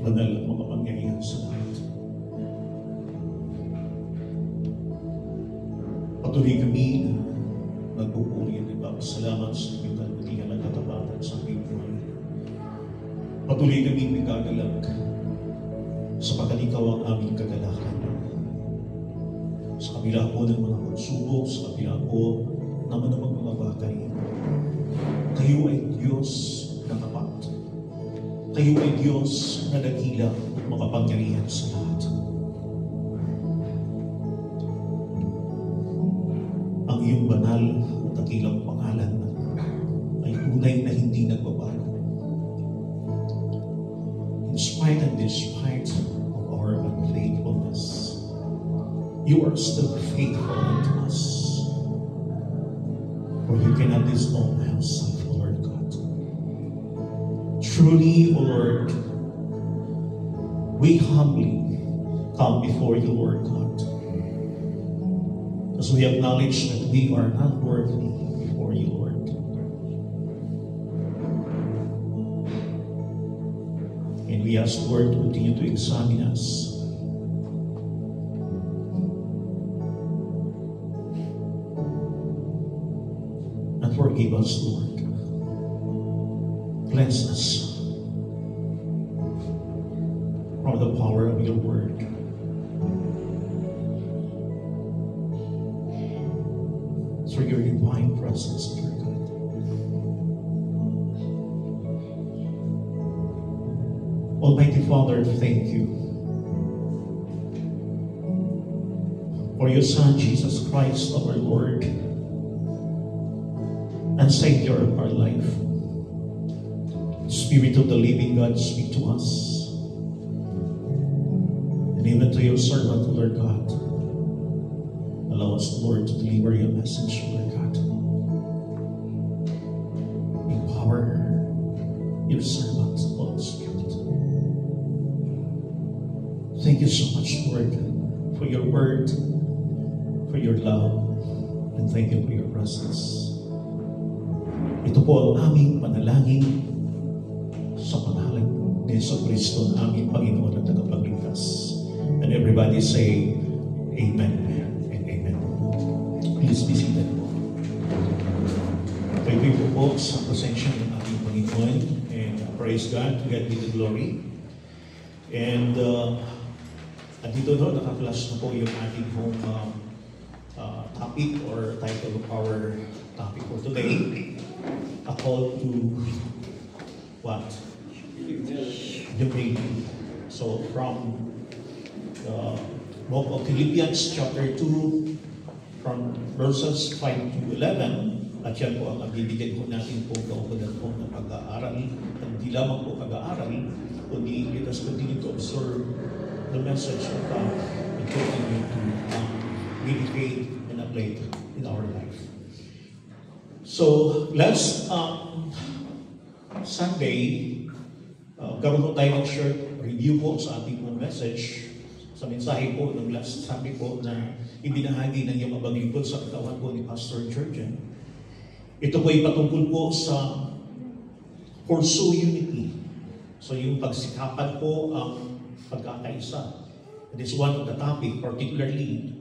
Banal at makapangyarihan sa lahat. Patuloy kami na nagpupuri at ipapasalamat sa iyong kalutihan at katapatan sa aming buhay. Patuloy kami nagagalag sapagkat ikaw ang aming kagalakan. Sa kabila po ng mga pagsubok, sa kabila po naman ng mga bagay, kayo ay Diyos na tapat. Kayo ay Diyos na dakila at makapangyarihan sa lahat. Ang iyong banal at dakilang pangalan ay tunay na hindi nagbabago. In spite and despite of our unfaithfulness, you are still faithful unto us. For you cannot disown yourself, Lord God. Truly, O Lord, we humbly come before you, Lord God, as we acknowledge that we are not worthy before you, Lord. And we ask, Lord, to continue to examine us. And forgive us, Lord. Cleanse us from the power of your word. Through your divine presence, dear God. Almighty Father, thank you for your Son, Jesus Christ, our Lord and Savior of our life. Spirit of the living God, speak to us. And even to your servant, Lord God, allow us, Lord, to deliver your message, Lord God. Empower your servant, Holy Spirit. Thank you so much, Lord, for your word, for your love, and thank you for your presence. Ito po ang aming panalangin sa pangalan ni Jesucristo na aming Panginoon at tagapagligtas. And everybody say, Amen and Amen. Please be seated po. Thank you po sa presensya ng ating Panginoon. And praise God, to God be the glory. And andito no, naka-flash na po yung ating home topic or title of our topic for today. A call to what? Humility. So from the book of Philippians chapter 2 from verses 5 to 11, at yan po ang bibigyan ko natin po kaukulan po ng pag-aaral. At hindi lamang po pag-aaral, kundi let us continue to observe the message of God and continue to meditate and apply it in our life. So last Sunday, karoon po tayo ng short review po sa ating pong message sa mensahe po ng last Sunday po na ibinahagi ng iyong mabaglingkod sa katawan po ni Pastor Jurgen. Ito po ay patungkol po sa pursue unity. So yung pagsikapan po ang pagkakaisa. It is one of the topic, particularly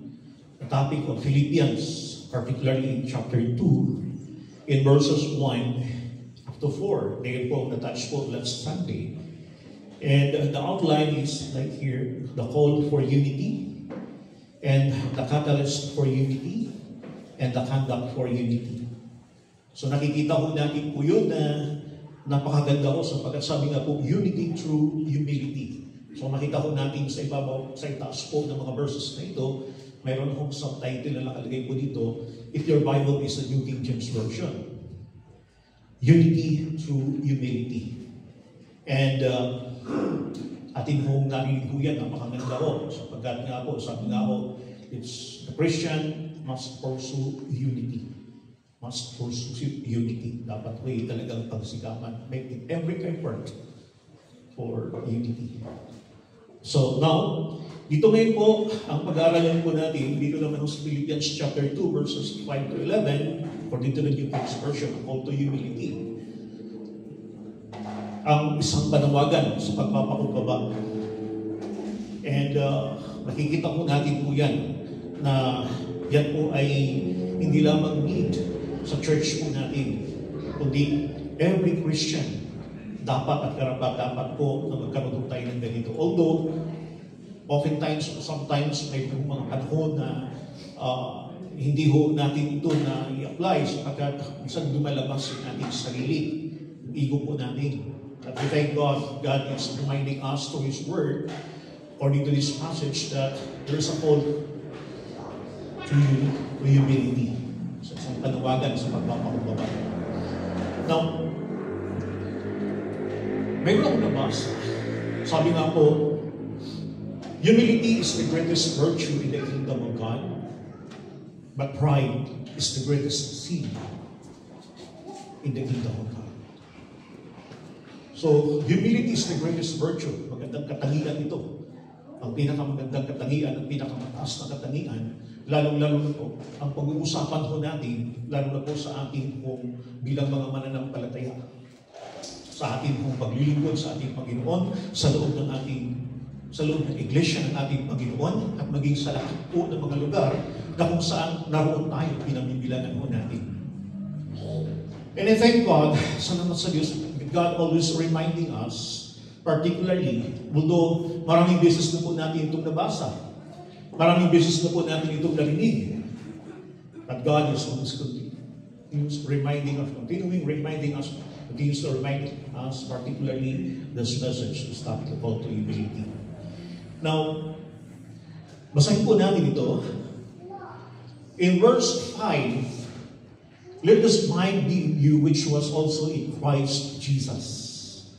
the topic of Philippians, particularly in chapter 2, in verses 1 to 4. They po na-touch po last Sunday. And the outline is like here, the call for unity, and the catalyst for unity, and the conduct for unity. So nakikita ko natin po yun na napakaganda ko sapagkat sabi nga po, unity through humility. So makita ko natin sa ibabaw, sa itaas po ng mga verses na ito, mayroon akong subtitle na nakalagay po dito, if your Bible is a New King James Version. Unity through humility. And atin hong narinig po yan, napakaganda ko, sapagkat nga po, sabi nga po, the Christian must pursue unity. Must pursue unity. Dapat may talagang pagsikapan. Make every effort for unity. So now, dito ngayon po, ang pag-aaralan po natin, dito naman sa Philippians chapter 2, verses 5 to 11, according to the New King Version, call to humility. Ang isang panawagan sa pagpapakumbaba. And nakikita po natin po yan, na yan po ay hindi lamang need sa church po natin, kundi every Christian dapat at dapat po na magkaroon tayo ng ganito. Although, sometimes may mga panahon na hindi ho natin ito na i-apply sapagkat minsan dumalabas yung ating sarili, yung ego po natin. But we thank God, God is reminding us to His Word, according to this passage, that there is a call to humility. So, isang panawagan sa pagpapakumbaba. Now, mayroon akong nabasa. Sabi nga po, humility is the greatest virtue in the kingdom of God, but pride is the greatest sin in the kingdom of God. So, humility is the greatest virtue. Magandang katangian ito. Ang pinakamagandang katangian, ang pinakamataas na katangian, lalong-lalo na po, ang pag-uusapan ho natin, lalo na po sa ating pong bilang mga mananampalataya, sa ating pong paglilingkod sa ating Panginoon, sa loob ng iglesia ng ating Panginoon, at maging sa lahat po ng mga lugar na kung saan naroon tayo, pinamimilangan ho natin. And I thank God, salamat sa Diyos, God always reminding us, particularly, although maraming beses na po natin itong nabasa, maraming beses na po natin itong narinig, but God is always continues reminding us, particularly this message, this topic about to humility. Now, basahin po natin ito. In verse 5, let this mind be in you which was also in Christ Jesus.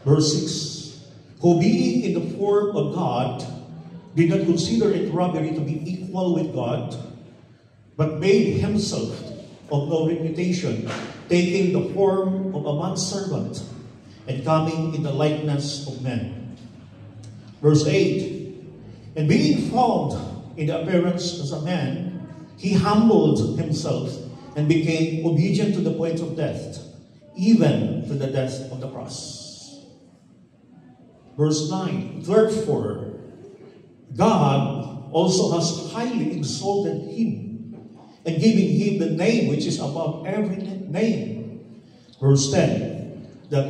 Verse 6, who being in the form of God, did not consider it robbery to be equal with God, but made himself of no reputation, taking the form of a manservant, and coming in the likeness of men. Verse 8, and being found in the appearance as a man, he humbled himself and became obedient to the point of death, even to the death of the cross. Verse 9, therefore, God also has highly exalted him and given him the name which is above every name. Verse 10, that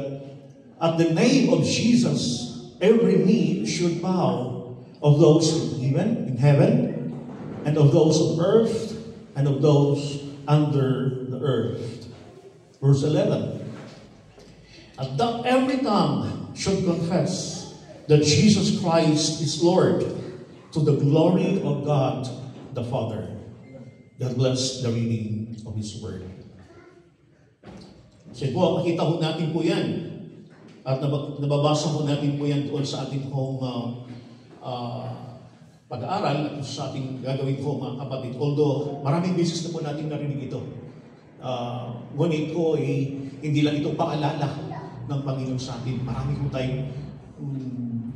at the name of Jesus, every knee should bow, of those in heaven, and of those on earth, and of those under the earth. Verse 11, and that every tongue should confess that Jesus Christ is Lord, to the glory of God the Father. God bless the reading of His Word. So po, makita ho natin po yan. At nababasa ho natin po yan doon sa ating pag-aaral at sa ating gagawin po mga kapatid. Although maraming beses na po natin narinig ito. Ngunit po, hindi lang ito paalala ng Panginoon sa atin. Marami po tayong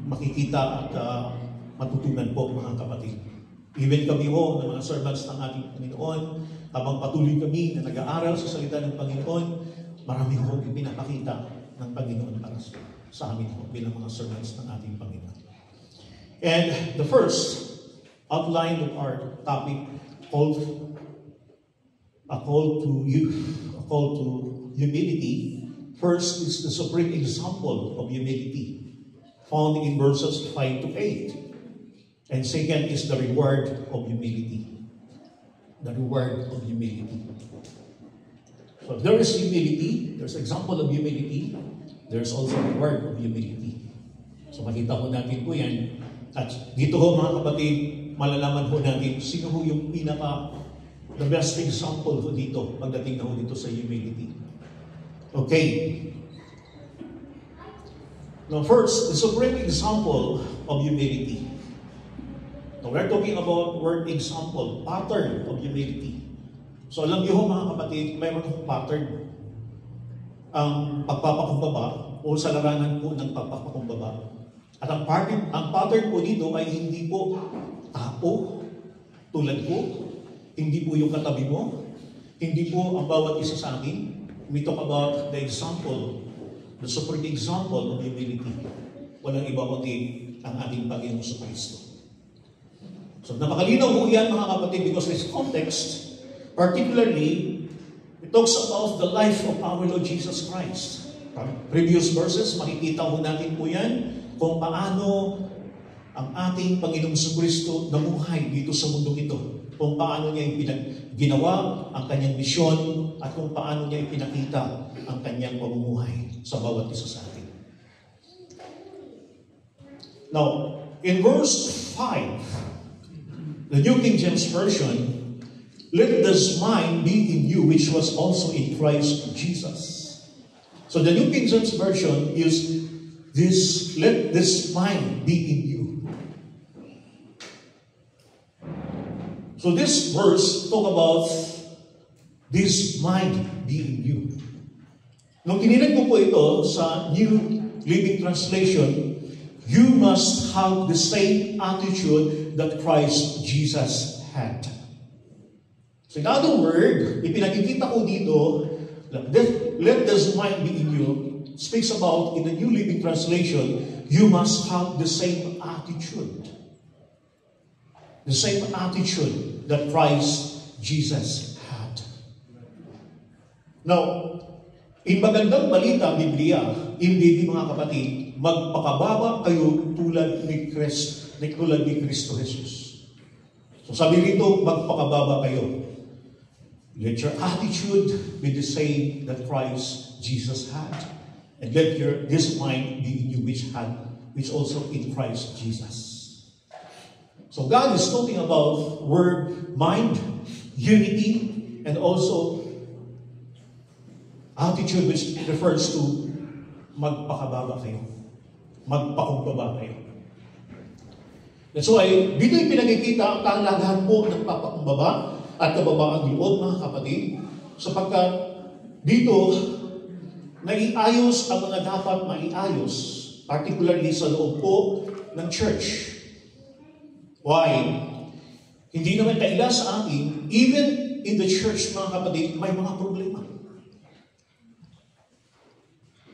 makikita at matutunan po mga kapatid. Even kami ho, ng mga servants ng ating Panginoon, habang patuloy kami na nag-aaral sa salita ng Panginoon, marami ho ipinapakita ng Panginoon para sa amin ho bilang mga servants ng ating Panginoon. And the first outline of our topic called a call to humility. First is the supreme example of humility, found in verses 5 to 8. And second is the reward of humility. The reward of humility. So if there is humility, there's example of humility, there's also reward of humility. So makita ho natin po yan. At dito ho mga kapatid, malalaman ho natin sino ho yung the best example ho dito, pagdating na ho dito sa humility. Okay. Now first, the supreme example of humility. We're talking about word example, pattern of humility. So alam niyo mga kapatid, mayroon akong pattern. Ang pagpapakumbaba o sa larangan po ng pagpapakumbaba. At ang pattern po dito ay hindi po tao tulad ko, hindi po yung katabi mo, hindi po ang bawat isa sa akin. We talk about the example, the supreme example of humility. Walang iba kundi ang ating Panginoon sa Kristo. So napakalinaw po yan mga kapatid because this context, particularly, it talks about the life of our Lord Jesus Christ. From previous verses, makikita po natin po yan kung paano ang ating Panginoong Kristo namuhay dito sa mundong ito. Kung paano niya ginawa ang kanyang misyon at kung paano niya ipinakita ang kanyang pamumuhay sa bawat isa sa atin. Now, in verse 5, the New King James Version, let this mind be in you which was also in Christ Jesus. So the New King James Version is this, let this mind be in you. So this verse talk about this mind be in you. Nung tinignan ko po ito sa New Living Translation, you must have the same attitude that Christ Jesus had. So in other words, ipinakikita ko dito, let this mind be in you, speaks about, in the New Living Translation, you must have the same attitude. The same attitude that Christ Jesus had. Now, in magandang balita, Biblia, hindi mga kapatid, magpakababa kayo tulad ni Kristo Jesus. So sabi rito, magpakababa kayo. Let your attitude be the same that Christ Jesus had. And let this mind be in you which also in Christ Jesus. So God is talking about word, mind, unity, and also attitude which refers to magpakababa kayo. Magpakumbaba kayo. That's why, dito yung pinagkikita ang kahalagahan po ng papakumbaba at kababaang loob, mga kapatid, sapagkat dito, naiayos ang mga dapat maiayos, particularly sa loob po ng church. Why? Hindi naman kaila sa atin, even in the church, mga kapatid, may mga problema.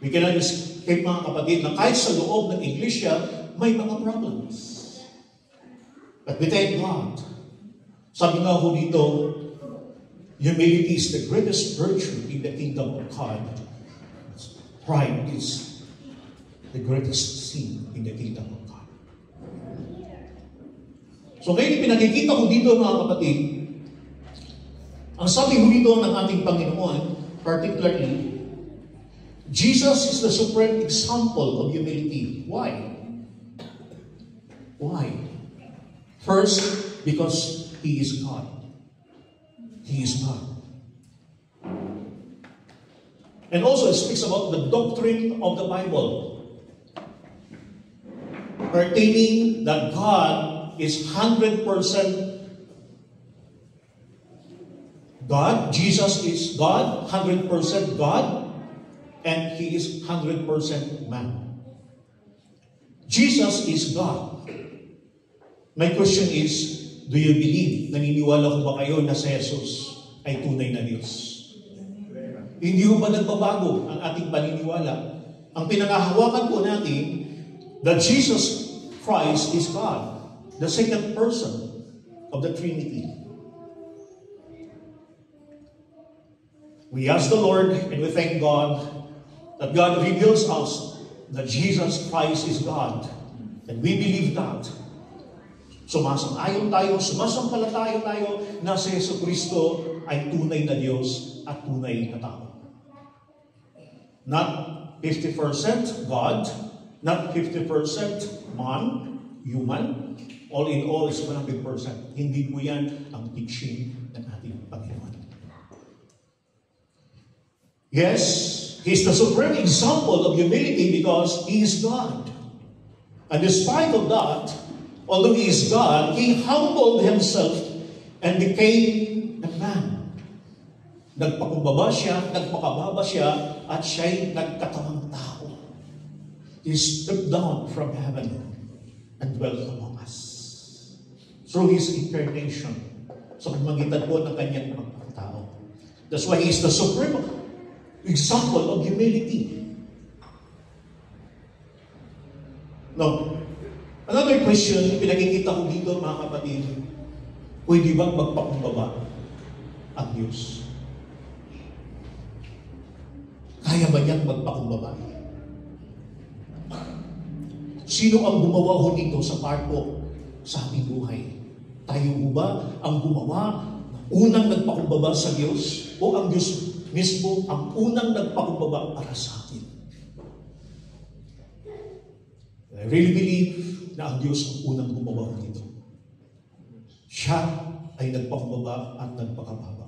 We cannot escape, mga kapatid, na kahit sa loob ng iglesia, may mga problems. But we thank God. Sabi nga ho dito, humility is the greatest virtue in the kingdom of God. Pride is the greatest sin in the kingdom of God. So ngayon, pinakikita ko dito, mga kapatid, ang sabi ko dito ng ating Panginoon, particularly, Jesus is the supreme example of humility. Why? Why? First, because He is God. He is God. And also it speaks about the doctrine of the Bible, pertaining that God is 100% God, Jesus is God, 100% God, and He is 100% man. Jesus is God. My question is, do you believe, naniniwala ko ba kayo na si Jesus ay tunay na Diyos? Hindi mo ba nagbabago ang ating paniniwala? Ang pinangahawakan po natin that Jesus Christ is God, the second person of the Trinity. We ask the Lord and we thank God that God reveals us that Jesus Christ is God. And we believe that. Sumasang-ayon tayo, sumasampalataya tayo na si Yesu Kristo ay tunay na Diyos at tunay na tao. Not 50% God, not 50% man, human. All in all is 100%. Hindi po yan ang teaching ng ating Panginoon. Yes, He's the supreme example of humility because He is God. And despite of that, although He is God, He humbled Himself and became a man. Nagpakumbaba siya, nagpakababa siya, at siya'y nagkatawang tao. He stepped down from heaven and dwelt among us. Through His incarnation, sa pamagitan po ng kanyang pagkatao. That's why He is the supreme example of humility. Now, another question, pinakikita ko dito mga kapatid, pwede bang magpakumbaba ang Diyos? Kaya ba niyang magpakumbaba? Sino ang gumawa ho nito sa parko sa ating buhay? Tayo ho ba ang gumawa, unang nagpakumbaba sa Diyos? O ang Diyos mismo ang unang nagpakumbaba para sa atin? I really believe na ang Diyos ang unang gumawa ho nito. Siya ay nagpakumbaba at nagpakababa.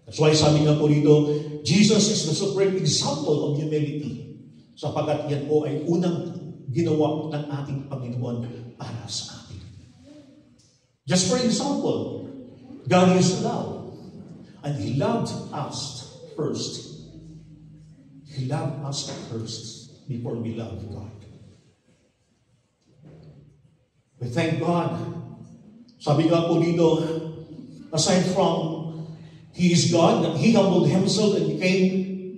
That's why sabi nga po dito, Jesus is the supreme example of humility. Sapagkat yan po ay unang ginawa ng ating Panginoon para sa atin. Just for example, God is love. And He loved us first. He loved us first before we loved God. We thank God. Sabi nga po dito, aside from He is God, that He humbled Himself and became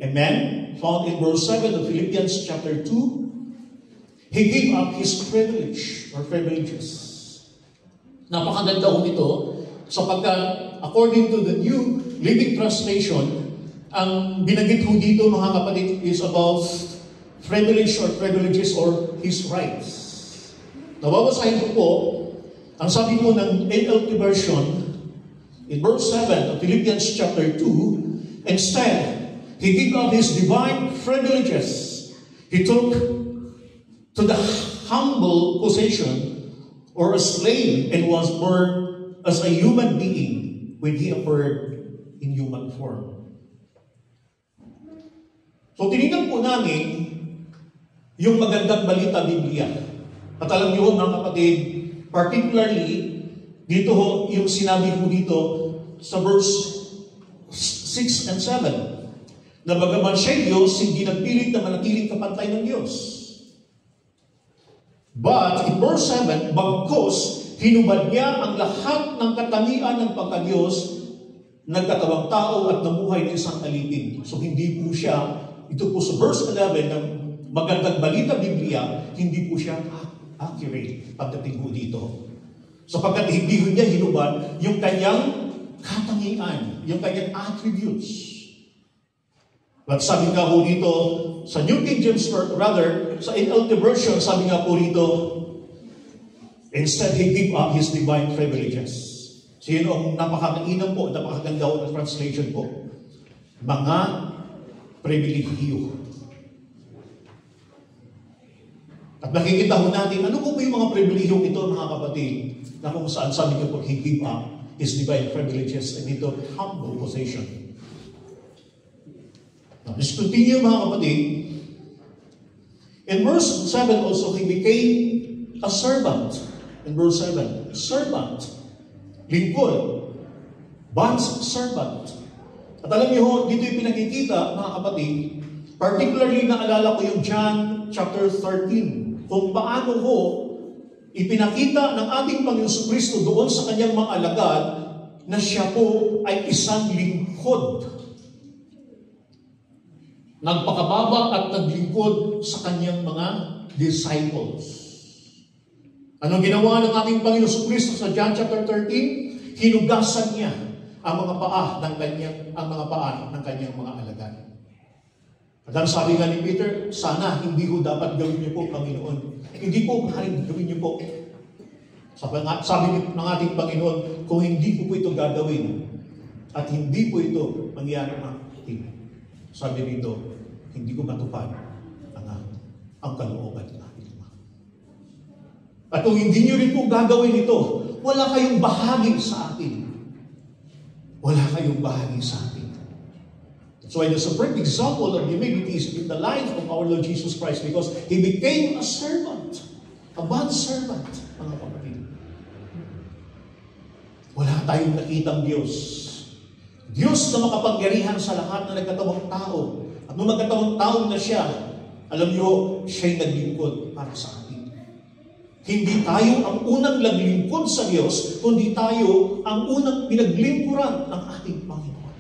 a man, found in verse 7 of Philippians chapter 2. He gave up His privilege or privileges. Napakaganda ko nito sapagkat according to the New Living Translation, ang binanggit ko dito mga kapatid is about privilege or privileges or His rights. Nababasahin ko po, ang sabi po ng NLT version, in verse 7 of Philippians chapter 2, instead, He gave up His divine privileges. He took to the humble position or a slave and was born as a human being when He appeared in human form. So tinignan po namin yung magandang balita Biblia. At alam niyo mga kapatid, particularly dito ho, yung sinabi ko dito sa verse 6 and 7, na bagaman siya Diyos, hindi nagpilit na manatiling kapantay ng Diyos. But in verse 7, bagkos, hinubad niya ang lahat ng katangian ng pagka-Diyos, nagkatawang tao at namuhay ng isang alipin. So hindi po siya, ito po sa verse 11 ng magandang balita Biblia, hindi po siya accurate pagdating po dito. Sapagkat hindi niya hinubad yung kanyang katangian, yung kanyang attributes. But sabi nga po dito, sa New King James, rather, sa NLT version, sabi nga po dito, instead, He gave up His divine privileges. So yun ang napakakainam po, napakaganda po na translation po. Mga pribilehiyo. At nakikita ho natin, ano po yung mga pribilehiyong ito, mga kapatid, na kung saan sabi ko po, He gave up His divine privileges and into humble position. Now, let's continue, mga kapatid. In verse 7 also, He became a servant. In verse 7, servant, lingkod, bond's servant. At alam niyo, dito yung pinakikita, mga kapatid, particularly naalala ko yung John chapter 13, kung paano ho ipinakita ng ating Panginoon Kristo doon sa kanyang mga alagad na siya po ay isang lingkod. Nagpakababa at naglingkod sa kanyang mga disciples. Anong ginawa ng ating Panginoon Kristo sa John chapter 13? Hinugasan niya ang mga paa ng kanyang mga alagad. At ang sabi nga ni Peter, sana hindi ko dapat gawin niyo po, Panginoon. Hindi po maaaring gawin niyo po. Sabi ng ating Panginoon, kung hindi ko po ito gagawin, at hindi po ito mangyari ng ating, sabi rito, hindi ko matupad ang kalooban ng ating Ama. At kung hindi niyo rin po gagawin ito, wala kayong bahagi sa akin. Wala kayong bahagi sa atin. So the supreme example of humility is in the life of our Lord Jesus Christ because He became a servant. A bad servant, mga kapatid. Wala tayong nakitang Diyos. Diyos na makapangyarihan sa lahat na nagkatawang tao. At nung nagkatawang tao na siya, alam niyo, siya'y naglingkod para sa atin. Hindi tayo ang unang naglingkod sa Diyos, kundi tayo ang unang pinaglingkuran ng ating Panginoon.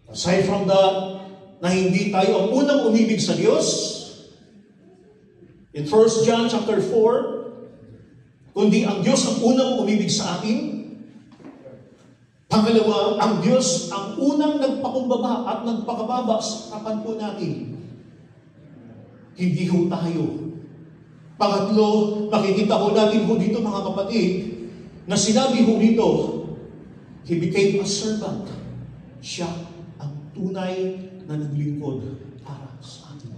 Aside from that, na hindi tayo ang unang umibig sa Diyos, in 1 John chapter 4, kundi ang Diyos ang unang umibig sa atin. Pangalawa, ang Diyos ang unang nagpakumbaba at nagpakababa sa harapan po natin. Hindi ho tayo. Pangatlo, makikita ho natin ho dito mga kapatid, na sinabi ho dito, He became a servant. Siya ang tunay na naglingkod para sa atin.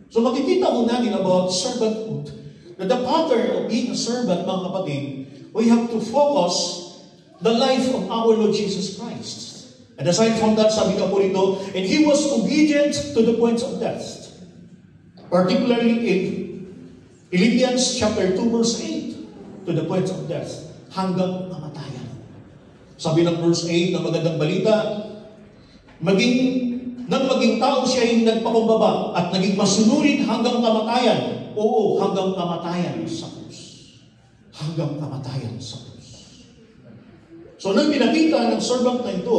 So makikita ho natin about servanthood, na the pattern of being a servant, mga kapatid, we have to focus the life of our Lord Jesus Christ. And aside from that, sabi nga po rito, and He was obedient to the point of death. Particularly in Philippians chapter 2 verse 8, to the point of death, hanggang kamatayan. Sabi ng verse 8 na magandang balita, nang maging tao siya ay nagpakumbaba at naging masunurin hanggang kamatayan. Oo, hanggang kamatayan sa krus. Hanggang kamatayan sa krus. So nang pinakita ng servant na ito,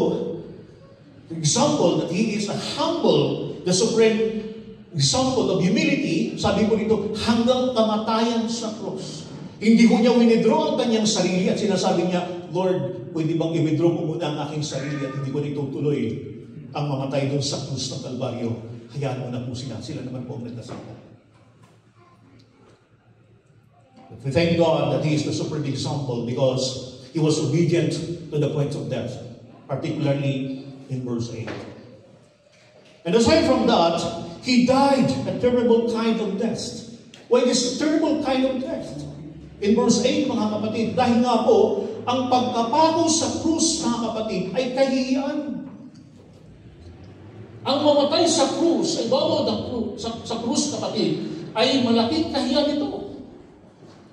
example that he is a humble, the supreme example of humility, sabi ko dito, hanggang kamatayan sa cross. Hindi ko niya winidraw ang kanyang sarili at sinasabi niya, Lord, pwede bang i-withdraw ko muna ang aking sarili at hindi ko itutuloy ang mamatay doon sa krus ng Kalbaryo. Hayaan mo na po sila. Sila naman po ang nagkasama. We thank God that He is the supreme example because He was obedient to the point of death, particularly in verse 8. And aside from that, He died a terrible kind of death. Why this terrible kind of death? In verse 8, mga kapatid, dahil nga po, ang pagkapako sa krus, mga kapatid, ay kahihiyan. Ang mamatay sa krus, ay bawal ng krus, sa krus, kapatid, ay malaking kahiyan ito.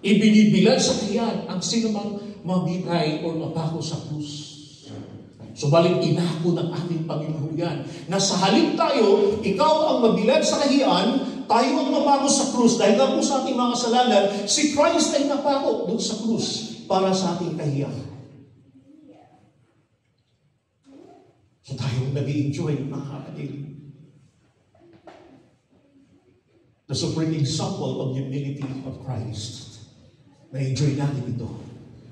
Ibinibilad sa kahiyan ang sinumang mabitay o mapako sa krus. Subalit inako ng ating Panginoon yan, na sa halip tayo, ikaw ang mabilad sa kahiyan, tayo ang mapako sa krus. Dahil nga po sa ating mga kasalanan, si Christ ay napako doon sa krus para sa ating kahiyan. So tayo nag-i-enjoy, mga kapatid. The supreme example of humility of Christ. Na-enjoy natin ito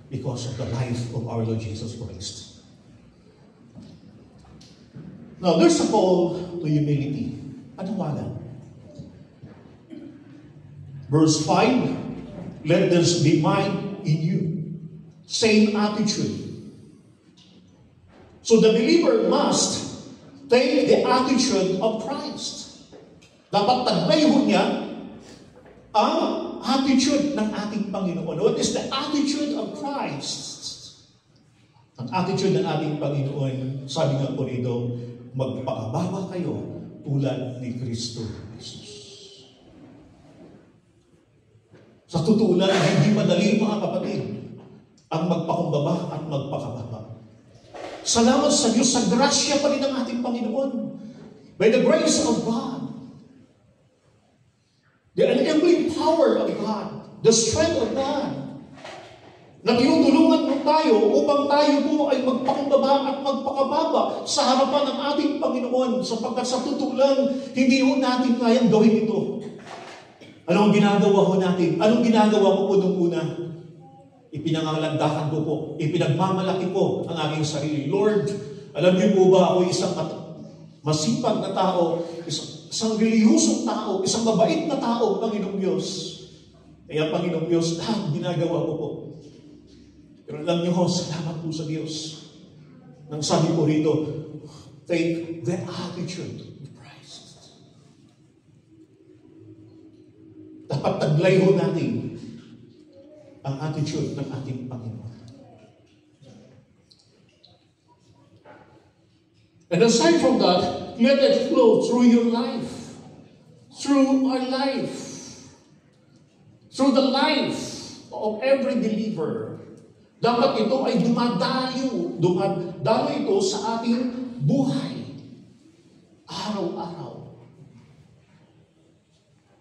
because of the life of our Lord Jesus Christ. Now, there's a call to humility. Anong wala? Verse 5, let this be mind in you. Same attitude. So the believer must take the attitude of Christ. Dapat tagbayhon niya ang attitude ng ating Panginoon. What is the attitude of Christ? Ang attitude ng ating Panginoon, sabi nga po rito, magpaababa kayo tulad ni Kristo Jesus. Sa totoo lang, hindi madali, mga kapatid, ang magpakumbaba at magpakababa. Salamat sa Diyos, sa grasya pa rin ng ating Panginoon. By the grace of God, the enabling power of God, the strength of God, na tinutulungan mo tayo upang tayo po ay magpakumbaba at magpakababa sa harapan ng ating Panginoon, sapagkat sa totoo lang, hindi ho natin kayang gawin ito. Anong ginagawa ho natin? Anong ginagawa ko po nung una? Ipinangalandakan ko po, ipinagmamalaki ko ang aking sarili. Lord, alam niyo po ba ako isang masipag na tao, isang reliyosong tao, isang mabait na tao, Panginoong Diyos. Kaya Panginoong Diyos, ginagawa ko po. Pero alam niyo ho, salamat po sa Diyos. Nang sabi po rito, take the attitude of Christ. Dapat taglay ho natin ang attitude ng ating Panginoon. And aside from that, let it flow through your life. Through our life. through the life of every believer, dapat ito ay dumadalo ito sa ating buhay. Araw-araw.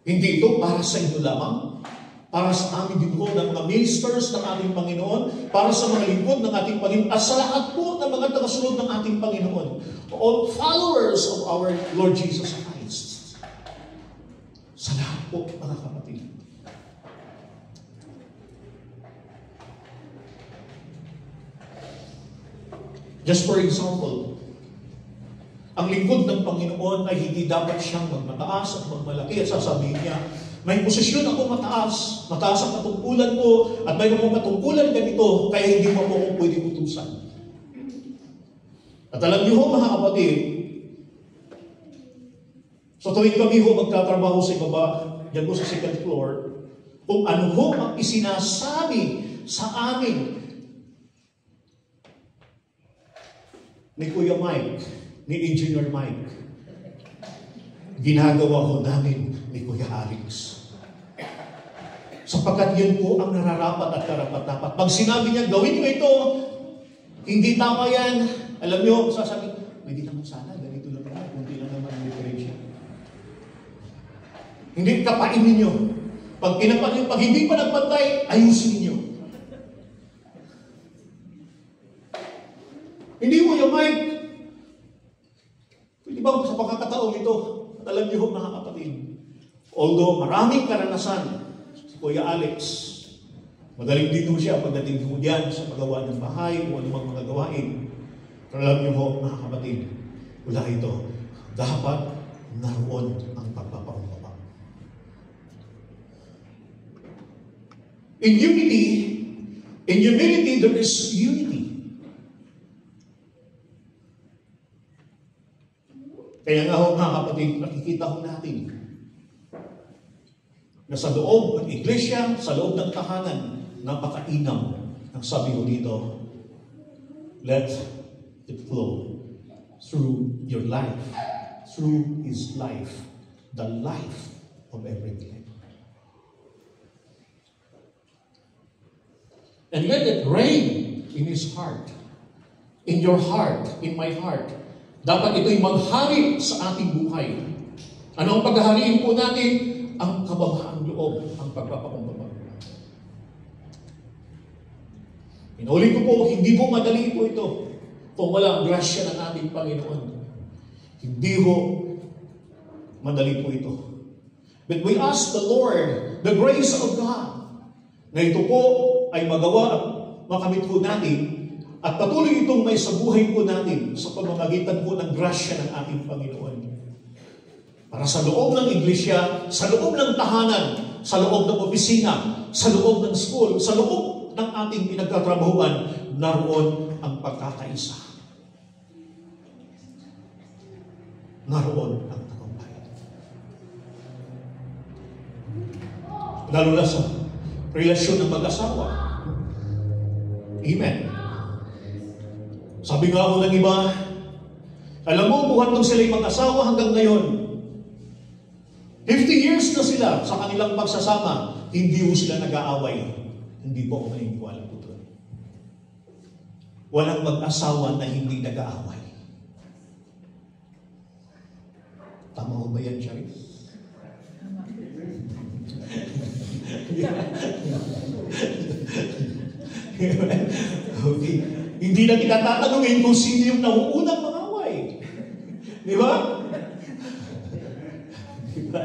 Hindi ito para sa inyo lamang, para sa amin din po ng mga ministers ng ating Panginoon, para sa mga lingkod ng ating Panginoon, at sa lahat po ng mga tagasunod ng ating Panginoon. All followers of our Lord Jesus Christ. Sa lahat po, mga kapatid. Just for example, ang lingkod ng Panginoon ay hindi dapat siyang magmataas at magmalaki at sasabihin niya, may posisyon ako mataas ang katungkulan ko, at may mga katungkulan ganito, kaya hindi mo ako pwedeng utusan. At alam niyo ho, mga kapatid, so tuwing kami ho magtatrabaho sa ibaba, dyan po sa second floor, kung ano ho ang isinasabi sa amin ni Kuya Mike, ni Engineer Mike, ginagawa ho namin ni Kuya Alex. Sapagkat yun po ang nararapat at karapat-dapat. Pag sinabi niya, gawin mo ito, hindi tama yan. Alam niyo, sasabihin, hindi naman sana, ganito lang naman, kunti lang naman ang differential. Hindi, kapain ninyo. Pag hindi pa nagpantay, ayusin ninyo. Hindi mo yung Mike. Pwede ba sa pagkakataong ito, alam niyo mga kapatid, although maraming karanasan, si Kuya Alex, magaling din po siya pagdating po diyan sa paggawa ng bahay o anumang mga gawain. Pero alam niyo ho, mga kapatid, wala ito. Dapat naroon ang pagpapakumbaba. In humility, there is unity. Kaya nga ho, mga kapatid, nakikita ho natin na sa loob ng iglesia, sa loob ng tahanan, napakainam ang sabi ho dito, let it flow through your life, through His life, the life of every believer. And let it reign in His heart, in your heart, in my heart. Dapat ito'y maghari sa ating buhay. Ano ang paghahariin po natin? Ang kababaang loob, ang pagpapakumbaba. Inulit ko po, hindi po madali po ito kung wala ang grasya ng ating Panginoon. Hindi po madali po ito. But we ask the Lord, the grace of God, na ito po ay magawa at makamit po natin. At patuloy itong may sa buhay po natin sa pamamagitan po ng grasya ng ating Panginoon. Para sa loob ng iglesia, sa loob ng tahanan, sa loob ng opisina, sa loob ng school, sa loob ng ating pinagtatrabahuan, naroon ang pagkakaisa. Naroon ang tagumpay. Lalo na sa relasyon ng mag-asawa. Amen. Sabi nga ako ng iba, alam mo, buhat nung sila'y mag-asawa hanggang ngayon. 50 years na sila sa kanilang pagsasama, hindi po sila nag-aaway. Hindi po ako naniniwala po doon. Walang mag-asawa na hindi nag-aaway. Tama ba yan, Charis? Okay. Hindi na kita tatanungin kung sino yung nauunang mangaway. Di ba? Diba?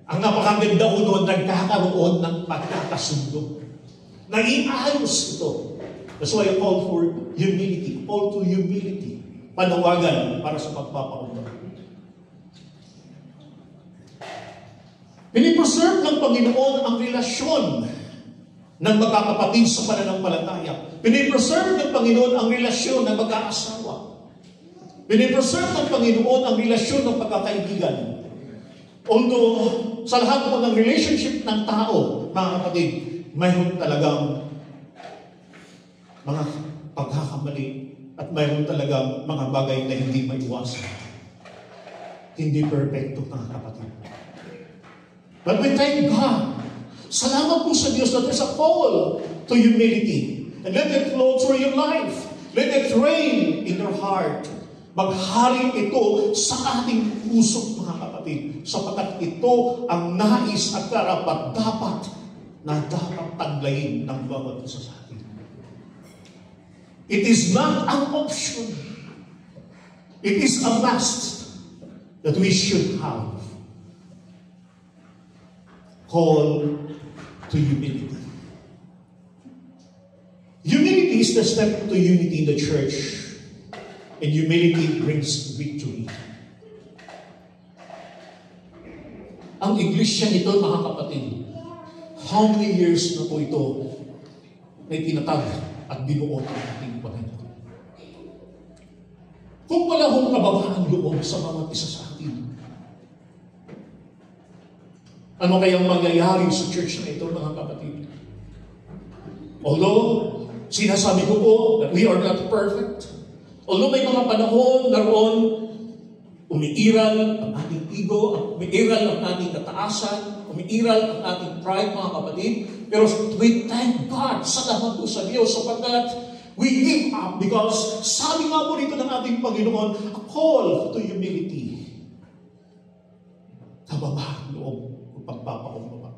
Ang napakaganda ko doon, nagkakaroon ng pagkakasundo. Naiayos ito. That's why I call for humility. Call to humility. Panawagan para sa pagpapakumbaba. Pinipreserve ng Panginoon ang relasyon ng magkakapatid sa pananampalataya. Pinipreserve ng Panginoon ang relasyon ng mag-aasawa. Pinipreserve ng Panginoon ang relasyon ng pagkakaibigan. Although, sa lahat po ng relationship ng tao, mga kapatid, mayroon talagang mga pagkakamali at mayroon talagang mga bagay na hindi maiwasan. Hindi perfecto, mga kapatid. But we thank God. Salamat po sa Diyos that there's a call to humility. And let it flow through your life. Let it reign in your heart. Maghari ito sa ating puso, mga kapatid, sapagkat ito ang nais at karapat-dapat na dapat taglayin ng bawat isa sa atin. It is not an option. It is a must that we should have. Call to humility. Humility is the step to unity in the church. And humility brings victory. Ang iglesia nito, mga kapatid, how many years na po ito na itinatag at binuo ng ating Panginoon? Kung wala hong kababaan loob sa bawat isa sa atin, ano kayang mangyayari sa church na ito, mga kapatid? Although, sinasabi ko po that we are not perfect, although may mga panahon naroon, umiiral ang ating ego, umiiral ang ating kataasan, umiiral ang ating pride, mga kapatid, pero we thank God, salamat po sa Diyos, sapagkat we give up because sabi nga po dito ng ating Panginoon, a call to humility. Kababaan loob, pagpapakumbaba.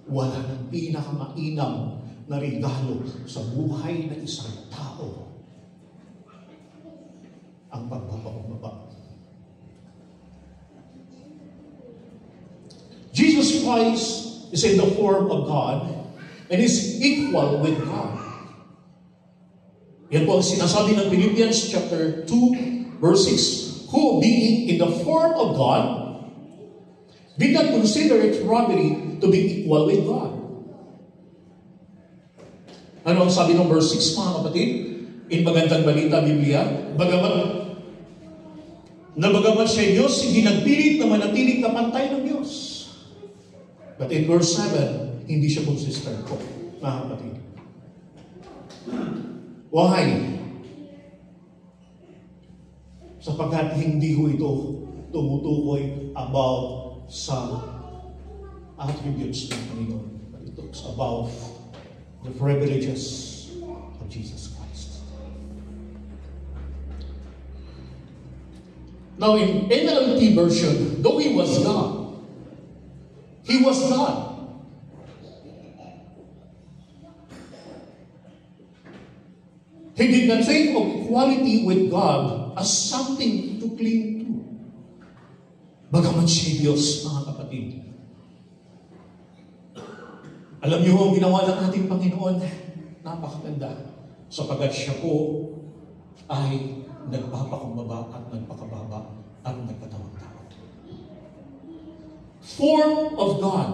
Wala nang pinakamainam na regalo sa buhay ng isang tao ang pagpapakumbaba. Jesus Christ is in the form of God and is equal with God. Yan po ang sinasabi ng Philippians chapter 2 verse 6. Who being in the form of God did not consider it robbery to be equal with God. Ano ang sabi ng verse 6, mga kapatid? In Magandang Balita, Biblia, bagamat siya Diyos, hindi nagpilit na manatiling kapantay ng Diyos. But in verse 7, hindi siya consistent po, mga kapatid. Why? Sapagkat hindi ho ito tumutukoy about sa attributes ng Panginoon. But it talks about the privileges of Jesus Christ. Now in NLT version, though He was God, He was God. He did not think of equality with God as something to cling to. Bagamat siya Diyos, mga kapatid. Alam niyo ang ginawa ng ating Panginoon, napakaganda. Sapagkat siya po ay nagpapakumbaba at nagpakababa at nagpatawag-tawag. Form of God.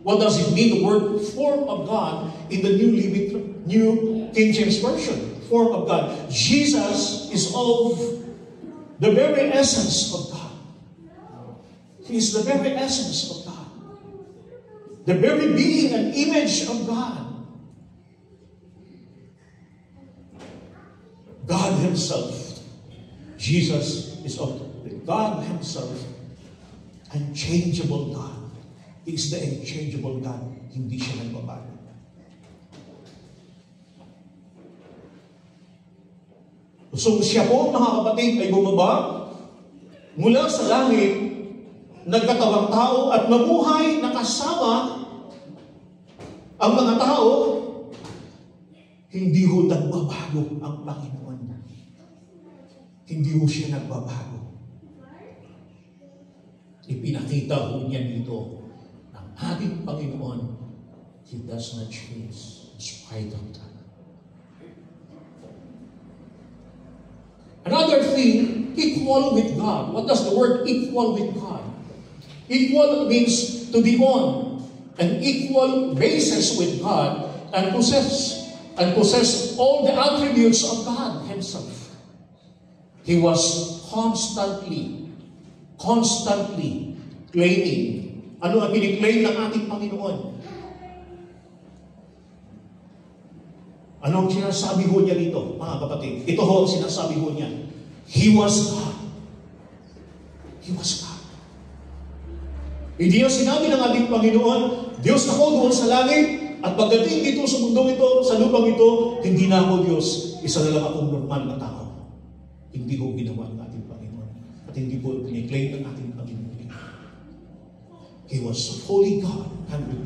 What does it mean, the word form of God in the New King James Version? Form of God. Jesus is of the very essence of God. He is the very essence of God. The very being and image of God. God Himself. Jesus is of God Himself. Unchangeable God. He is the unchangeable God. Hindi siya nagbabago. So siya po, mga kapatid, ay bumaba mula sa langit, nagkatawang tao at mabuhay na kasama ang mga tao. Hindi ho nagbabago ang Panginoon. Hindi ho siya nagbabago. Ipinakita ho niya dito ng ating Panginoon. He does not change in spite of that. Another thing, equal with God. What does the word equal with God? Equal means to be on an equal basis with God and possess all the attributes of God Himself. He was constantly claiming. Ano ang kiniklaim ng ating Panginoon? Ano ang sinasabi ho niya dito, mga kapatid? Ito ho ang sinasabi ho niya. He was God. He was God. Hindi niya sinabi ng ating Panginoon, Diyos ako doon sa langit, at pagdating dito sa mundong ito, sa lupang ito, hindi na ako Diyos. Isa na lang akong normal na tao. Hindi ko ginawa ng ating Panginoon. At hindi po piniklaim ng ating Panginoon. He was fully God, 100%,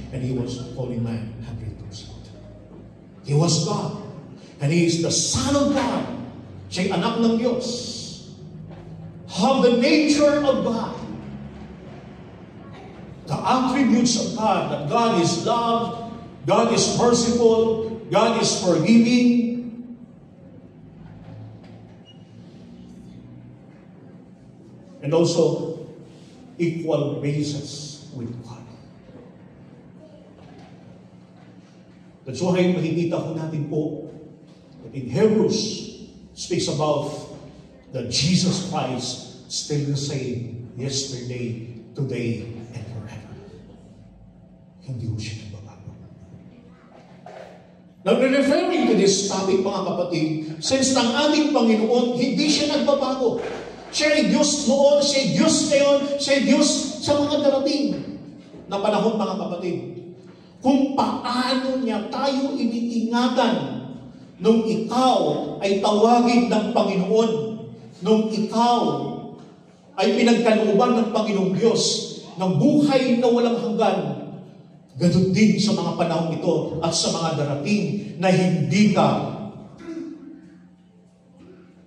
and He was fully man, 100%. He was God, and He is the Son of God. Siya'y anak ng Diyos. Have the nature of God. The attributes of God, that God is love, God is merciful, God is forgiving. And also, equal basis with God. That's why makikita ko natin po that in Hebrews speaks about that Jesus Christ still the same yesterday, today, and forever. Hindi ko siya nagbabago. Now, referring to this topic, mga kapatid, since ng ating Panginoon, hindi siya nagbabago. Siya ay Diyos noon, siya ay Diyos ngayon, siya ay Diyos sa mga darating na panahon, mga kapatid. Kung paano niya tayo iniingatan nung ikaw ay tawagin ng Panginoon, nung ikaw ay pinagkalooban ng Panginoong Diyos ng buhay na walang hanggan, ganun din sa mga panahon ito at sa mga darating na hindi ka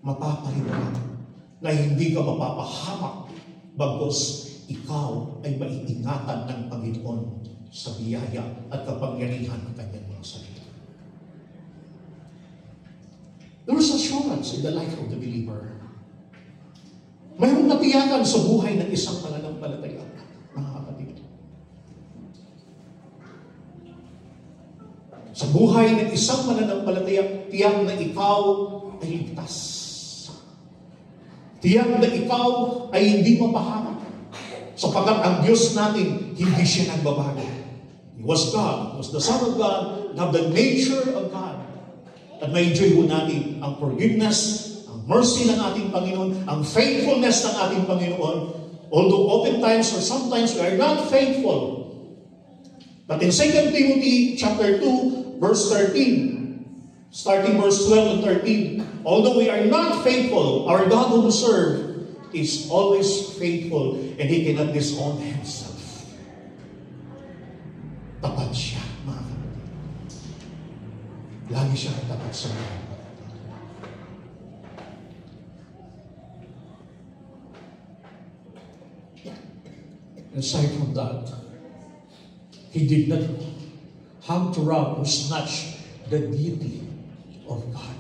mapapaliwanag, na hindi ka mapapahamak, bagos ikaw ay maiingatan ng Panginoon sa biyaya at kapangyarihan ng kanyang mga salita. There is assurance in the life of the believer. Mayroong katiyakan sa buhay ng isang mananampalataya, mga kapatid. Sa buhay ng isang mananampalataya, tiyak na ikaw ay ligtas. Tiyak na ikaw ay hindi mapahamak. Sapagkat ang Diyos natin, hindi siya nagbabago. He was God, was the Son of God, and have the nature of God. At ma-enjoy po natin ang forgiveness, ang mercy ng ating Panginoon, ang faithfulness ng ating Panginoon. Although oftentimes or sometimes we are not faithful. But in 2 Timothy chapter 2, verse 13, starting verse 12 and 13, although we are not faithful, our God whom we serve is always faithful, and He cannot disown Himself. Tapat siya, mga kapatid. Lagi siya tapat sa mga kapatid. Aside from that, He did not have to rob or snatch the deity of God.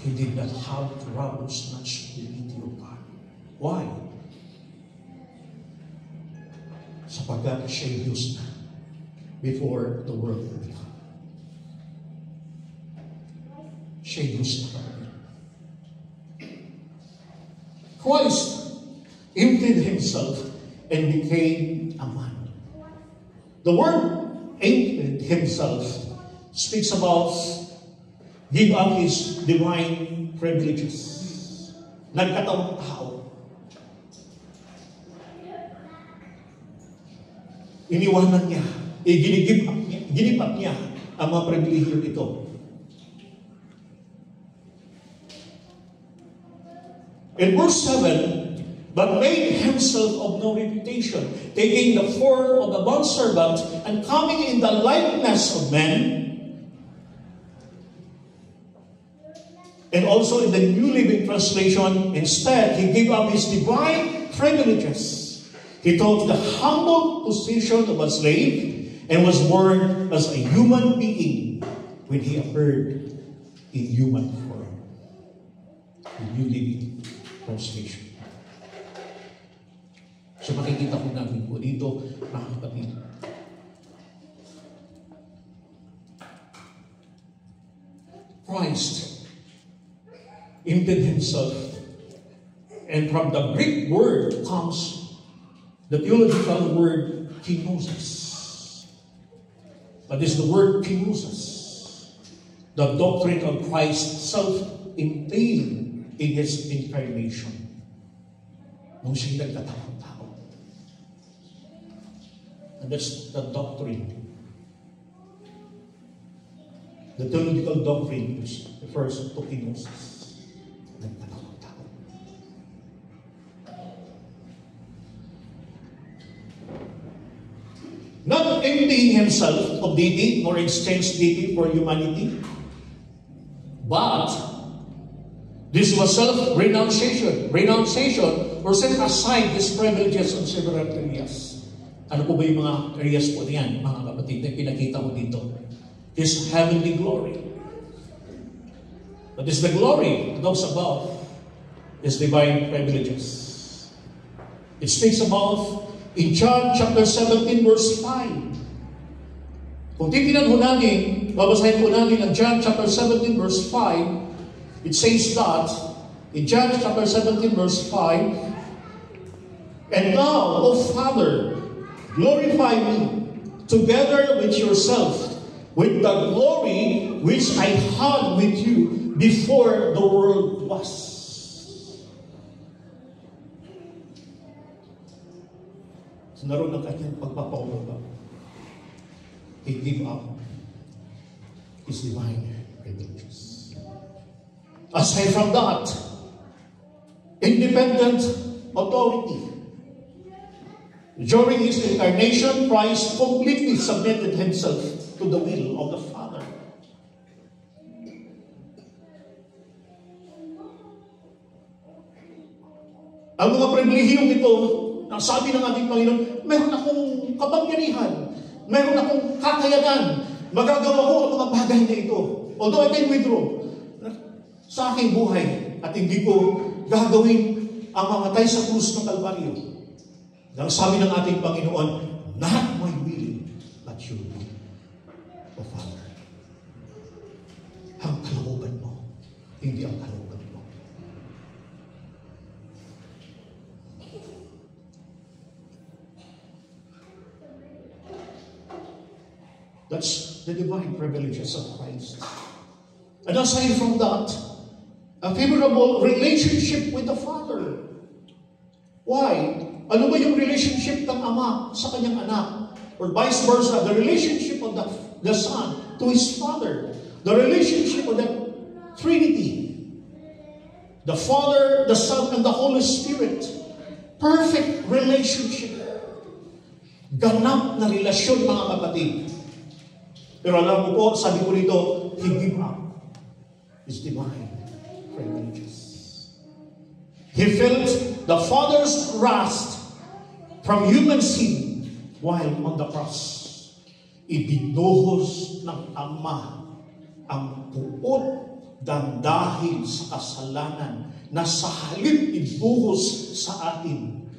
He did not have to rob or snatch the deity of God. Why? Sapagkat siya Diyos na before the world began. Siya Diyos na kapatid. Christ emptied Himself and became a man. The word emptied Himself speaks about give up His divine privileges. Nagkatawang tao. Iniwanan niya, ginipat niya ang mga pribilehyo ito. In verse 7, but made Himself of no reputation, taking the form of a bondservant and coming in the likeness of men. And also in the New Living Translation, instead, He gave up His divine privileges. He took the humble position of a slave and was born as a human being when He appeared in human form. The New Living Translation. So makikita ko natin po dito, mga kapatid. Christ emptied Himself, and from the Greek word comes the theological word kenosis. That is the word kenosis, the doctrine of Christ's in pain in His incarnation. Nung siya'y nagtatawag-tao. And that's the doctrine. The theological doctrine which refers to kenosis. Nagtatawag-tao. Not emptying Himself of deity, nor exchange deity for humanity, but this was self-renunciation. Renunciation, or set aside His privileges on several areas. Ano po ba yung mga areas po niyan, mga kapatid, na pinakita ko dito? His heavenly glory. But is the glory that talks about His divine privileges. It speaks about in John chapter 17 verse 5. Kung titignan po natin, babasahin po natin ang John chapter 17 verse 5, it says that, in John chapter 17 verse 5, "And now, O Father, glorify me together with yourself, with the glory which I had with you before the world was." So naroon ang kanyang pagpapakumbaba. He gave up His divine privileges. Aside from that, independent authority. During His incarnation, Christ completely submitted Himself to the will of the Father. Ang mga pribilehiyong ito, na sabi ng ating Panginoon, meron akong kapangyarihan, meron akong kakayanan, magagawa ko ang mga bagay na ito. Although I can withdraw sa aking buhay at hindi ko gagawin ang mamatay sa krus ng Kalbaryo. Dahil sabi ng ating Panginoon, not my will, but your will, O Father. Ang kalooban mo, hindi ang kalooban mo. That's the divine privileges of Christ. And aside from that, a favorable relationship with the Father. Why? Ano ba yung relationship ng Ama sa kanyang anak? Or vice versa, the relationship of the Son to His Father. The relationship of the Trinity. The Father, the Son, and the Holy Spirit. Perfect relationship. Ganap na relasyon, mga kapatid. Pero alam mo po, sabi ko dito, He gave up His divine privileges. He felt the Father's wrath from human sin while on the cross. Ibinuhos ng Ama ang puot dahil sa kasalanan na sa halip ibuhos sa atin,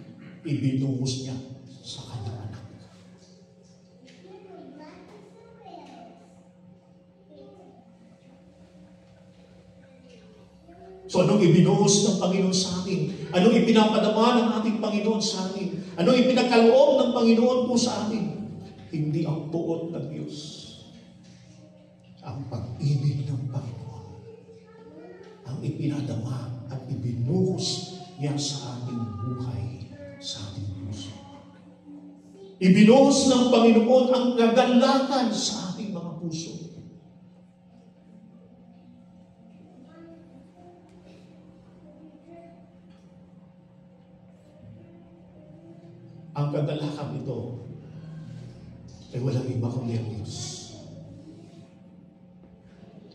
ibinuhos niya sa kanyang anak. So anong ibinuhos ng Panginoon sa atin? Anong ipinapadama ng ating Panginoon sa atin? Anong ipinagkaloob ng Panginoon po sa atin? Hindi ang puot ng Diyos. Ang pag-ibig ng Panginoon. Ang ipinadama at ibinuhos niya sa ating buhay, sa ating puso. Ibinuhos ng Panginoon ang kagalakan sa ating mga puso. Ang kagalakan ito ay walang iba kundi ang Diyos.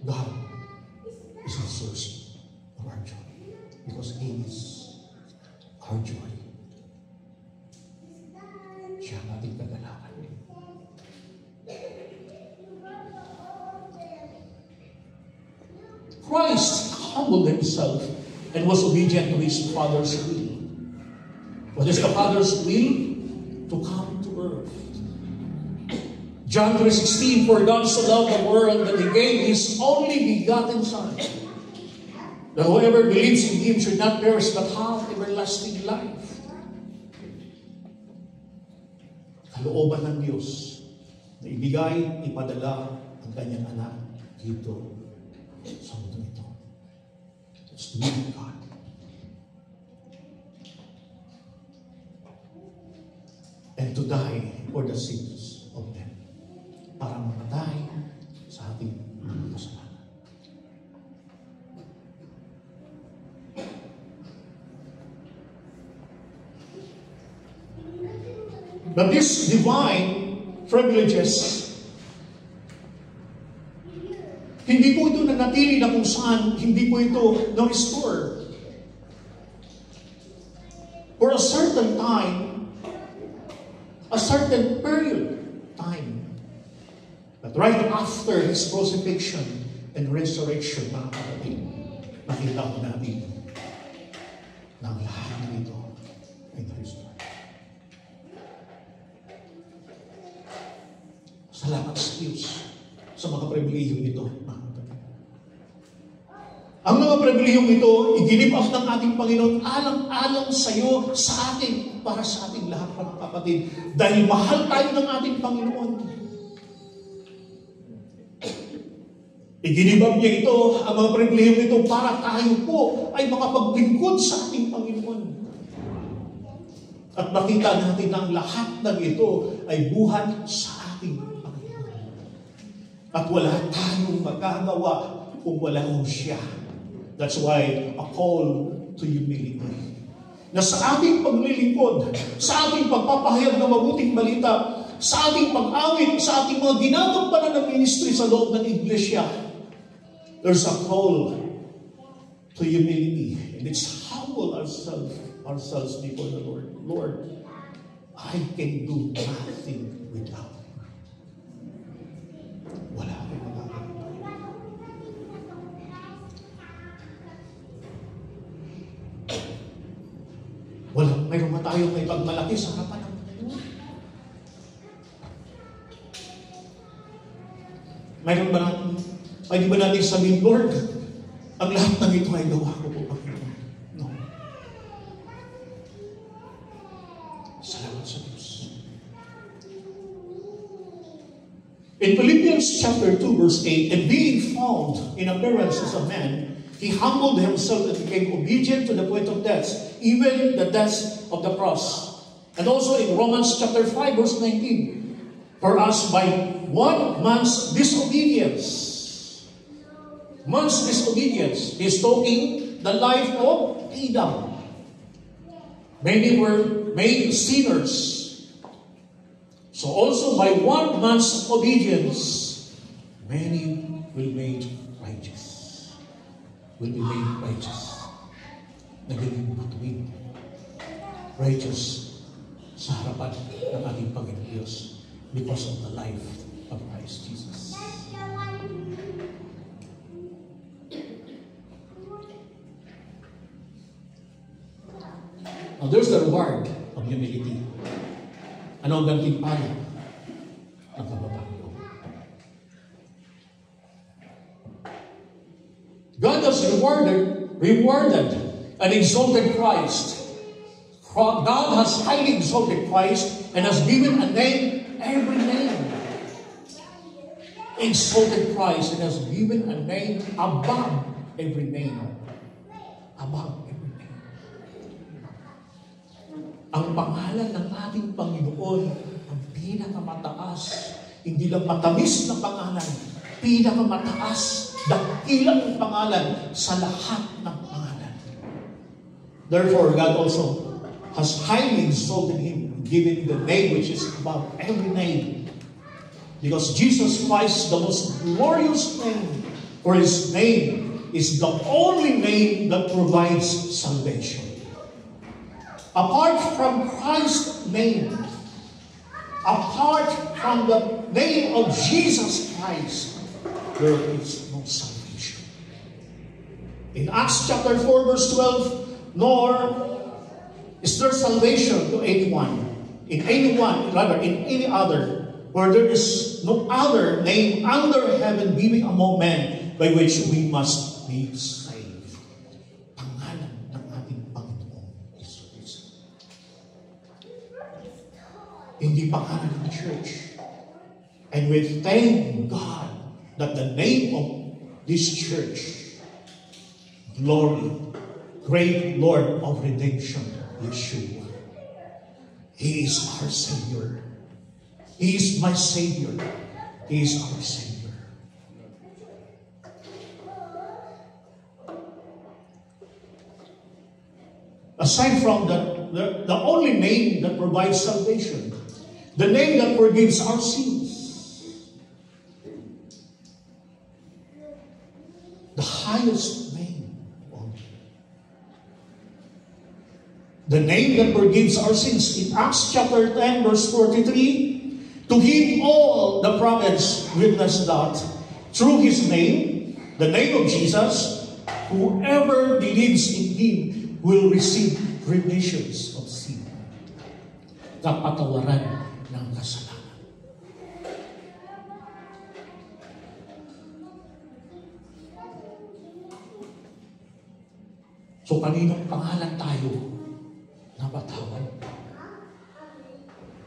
God is the source of our joy because He is our joy. Siya ang ating kagalakan. Christ humbled Himself and was obedient to His Father's will. What is the Father's will? To come to earth. John 3:16, "For God so loved the world that He gave His only begotten Son, that whoever believes in Him should not perish but have everlasting life." Kalooban ng Diyos na ipadala ang kanyang anak dito sa mundo ito. It's the will of God. And to die for the sins of men. Para mamatay sa ating mga kasalanan. But these divine privileges, hindi po ito nanatili na kung saan, hindi po ito na-restore. For a certain time, a certain period time. But right after His crucifixion and resurrection, mga kapatid, nakita ko natin na ang lahat nito ay na-restore. Salamat sa Diyos sa mga pribilehiyong ito, mga kapatid. Ang mga pribilehiyong ito, i-give up ng ating Panginoon alang-alang sa iyo, sa atin, para sa ating lahat, mga kapatid. Dahil mahal tayo ng ating Panginoon. I-give up niya ito, ang mga pribilehiyong ito, para tayo po ay makapaglingkod sa ating Panginoon. At makita natin na ang lahat ng ito ay buhat sa ating Panginoon. At wala tayong magagawa kung wala ho siya. That's why a call to humility. Na sa ating paglilingkod, sa ating pagpapahayag ng mabuting balita, sa ating pag-awit, sa ating mga ginagampanan ng ministry sa loob ng iglesia, there's a call to humility. And it's humble ourselves before the Lord. Lord, I can do nothing without you. Wala akong magagawa. Mayroon ba tayong may pagmalaki sa harapan ng Panginoon? Mayroon ba natin, pwede ba natin sabihin, Lord, ang lahat ng ito ay gawa ko po, Panginoon? No. Salamat sa Diyos. In Philippians chapter 2, verse 8, and being found in appearance as a man, He humbled Himself and became obedient to the point of death, even the death of the cross. And also in Romans chapter 5, verse 19, for us by one man's disobedience, He's talking the life of Adam. Many were made sinners. So also by one man's obedience, many will be made righteous. Nagiging matuwid. Righteous sa harapan ng ating Panginoon Diyos because of the life of Christ Jesus. Now there's the reward of humility. Ano ang gantimpala ng kababalo? God has rewarded and exalted Christ. God has highly exalted Christ and has given a name, every name. Exalted Christ and has given a name above every name. Above every name. Ang pangalan ng ating Panginoon ang pinakamataas. Hindi lang matamis na pangalan, pinakamataas, dakilang pangalan sa lahat ng pangalan. Therefore, God also has highly exalted Him, giving the name which is above every name. Because Jesus Christ, the most glorious name, for His name is the only name that provides salvation. Apart from Christ's name, apart from the name of Jesus Christ, there is no salvation. In Acts chapter 4, verse 12, nor is there salvation to anyone, in any other, where there is no other name under heaven given among men by which we must be saved. Pangalan ng ating Panginoon Hesus Kristo. Hindi pangalan ng church. And we thank God that the name of this church, glory, great Lord of redemption, Yeshua. He is our Savior. He is my Savior. He is our Savior. Aside from the only name that provides salvation, the name that forgives our sins, the highest name, the name that forgives our sins. In Acts chapter 10, verse 43, to him all the prophets witness that through his name, the name of Jesus, whoever believes in him will receive remissions of sin, kapatawaran ng kasalanan. So, kaninong pangalan tayo napatawad?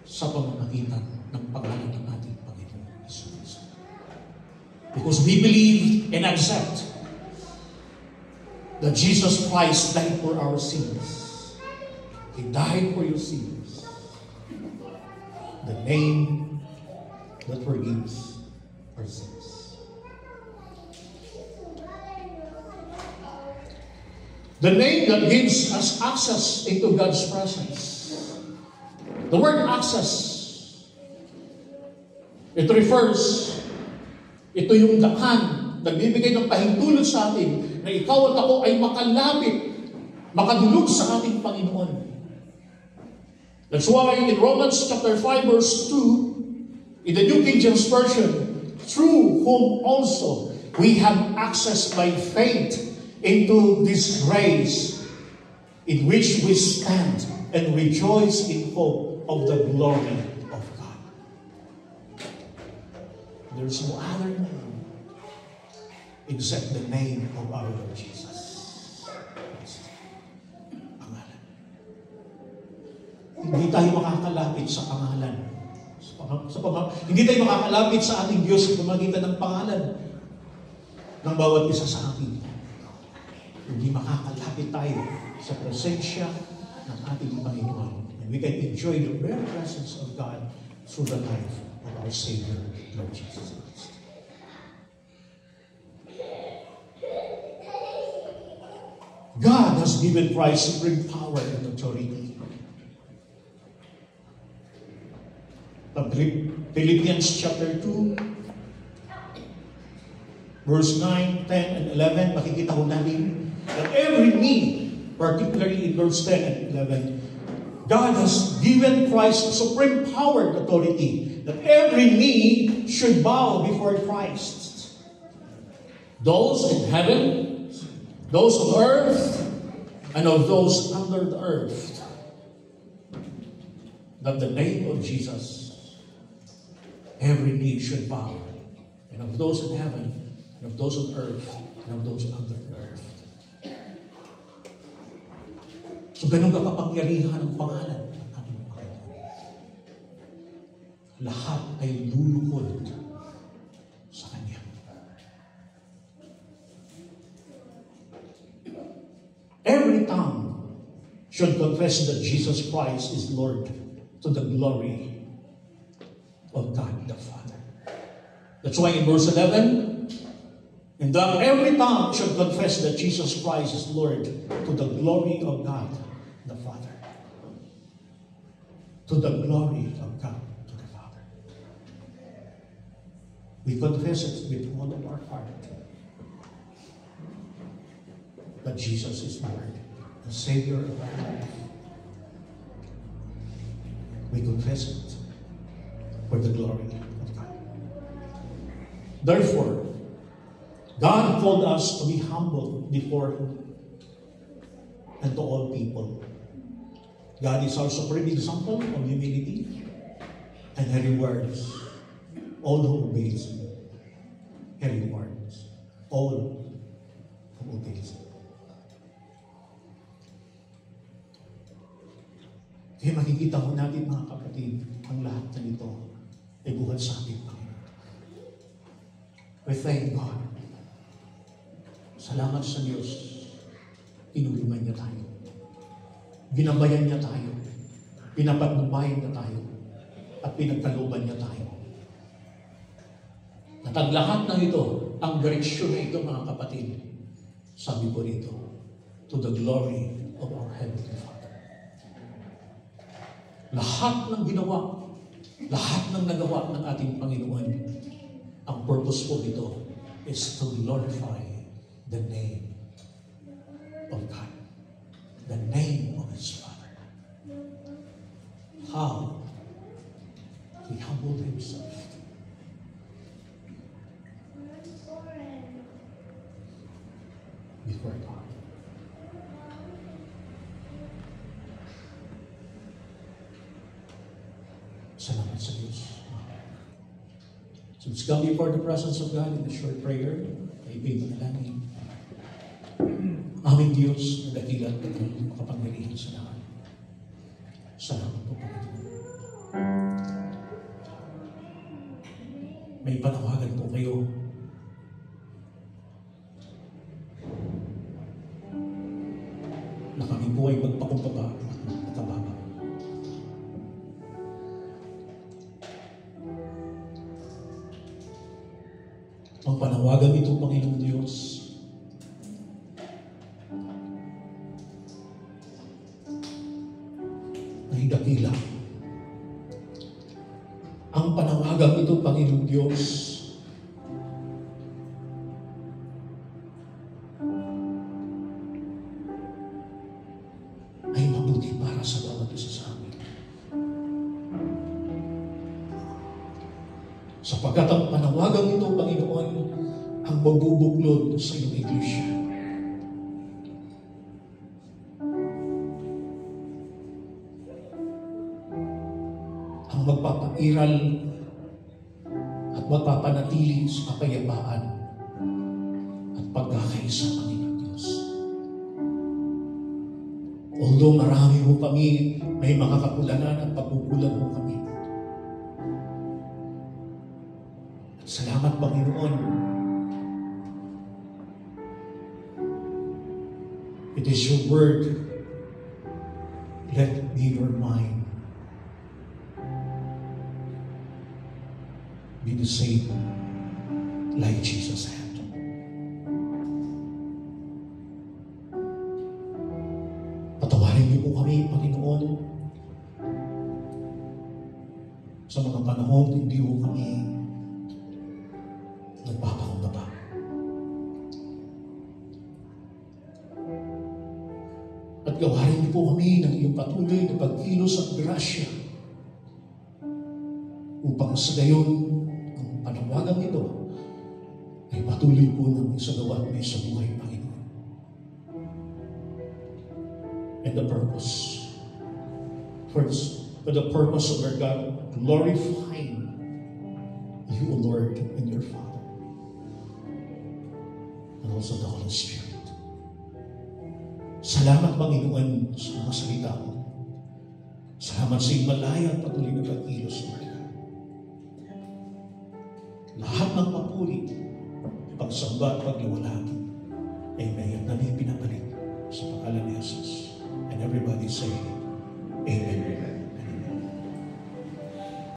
Sa pamamagitan ng pangalan ng ating Panginoon Jesus. Because we believe and accept that Jesus Christ died for our sins. He died for your sins. The name that forgives our sins. The name that gives us access into God's presence. The word access, it refers, ito yung daan, nagbibigay ng pahintulot sa atin na ikaw at ako ay makalapit, makadulog sa ating Panginoon. That's why in Romans chapter 5 verse 2, in the New King James Version, through whom also we have access by faith into this grace in which we stand and rejoice in hope of the glory of God. There's no other name except the name of our Lord Jesus. Pangalan. Hindi tayo makakalapit sa pangalan. Hindi tayo makakalapit sa ating Diyos sa pamagitan ng pangalan ng bawat isa sa atin. Hindi makakalapit tayo sa presensya ng ating Panginoon. And we can enjoy the very presence of God through the life of our Savior, Lord Jesus Christ. God has given Christ supreme power and authority. Philippians chapter 2, verse 9, 10, and 11, makikita ko natin that every knee, particularly in verse 10 and 11, God has given Christ supreme power and authority that every knee should bow before Christ. Those in heaven, those on earth, and of those under the earth, that the name of Jesus, every knee should bow, and of those in heaven, and of those on earth, and of those under the earth. So ganun ka kapangyarihan ng pangalan ng ating Panginoon. Lahat ay lulukod sa Kanya. Every tongue should confess that Jesus Christ is Lord to the glory of God the Father. That's why in verse 11, and that every tongue should confess that Jesus Christ is Lord to the glory of God the Father. To the glory of God to the Father. We confess it with all of our heart that Jesus is Lord, the Savior of our life. We confess it for the glory of God. Therefore, God called us to be humble before Him and to all people. God is our supreme example of humility, and He rewards all who obeys Him. He rewards all who obeys Him. Kaya makikita ko natin mga kapatid, ang lahat na ito ay buhat sa ating Panginoon. We thank God. Salamat sa Diyos tinulungan niya tayo. Binabayan niya tayo. Pinapatnubayan niya tayo. At pinagkalooban niya tayo. At ang lahat ng ito, ang direksyon na ito, mga kapatid, sabi ko rito, to the glory of our Heavenly Father. Lahat ng ginawa, lahat ng nagawa ng ating Panginoon, ang purpose po dito is to glorify the name of God, the name of His Father. How He humbled Himself. Before God. Salamat sa Diyos. So let's come before the presence of God in a short prayer. Kaibig na langin. Aming Diyos na dakila at makapangyarihan sa lahat. Salamat po, Panginoon. May panawagan po kayo na kami po ay magpakumbaba at magpakababa. Ang panawagan ito, Panginoong Diyos, ay dakila. Ang panawagan ito, Panginoong Diyos, ay mabuti para sa bawat isa sa amin. Sapagkat ang panawagan ito, Panginoon, ang magbubuklod sa iyong iglesia. Ang magpapairal at magpapanatili sa kapayapaan at pagkakaisa, Panginoon Diyos. Although marami mo kami, may mga kapulanan at pagkukulan mo kami. At salamat, Panginoon. It is your word. Let it be your mind. Be the same like Jesus had. Patawarin niyo po kami, Panginoon, sa mga panahon hindi po kami nagpapakumbaba. At gawarin niyo po kami ng iyong patuloy na pagkilos at grasya upang sa gayon ang panawagan ito ay patuloy po ng isagawa at may sa buhay, Panginoon. And the purpose, first, for the purpose of our God, glorifying you, O Lord, and your Father, and also the Holy Spirit. Salamat, Panginoon, sa mga salita mo. Salamat sa iyong malaya at patuloy na pagkilos, Lord. Lahat ng papuri, pagsamba at pagliwalhati ay may namin pinabalik sa pangalan ni Jesus. And everybody say, Amen.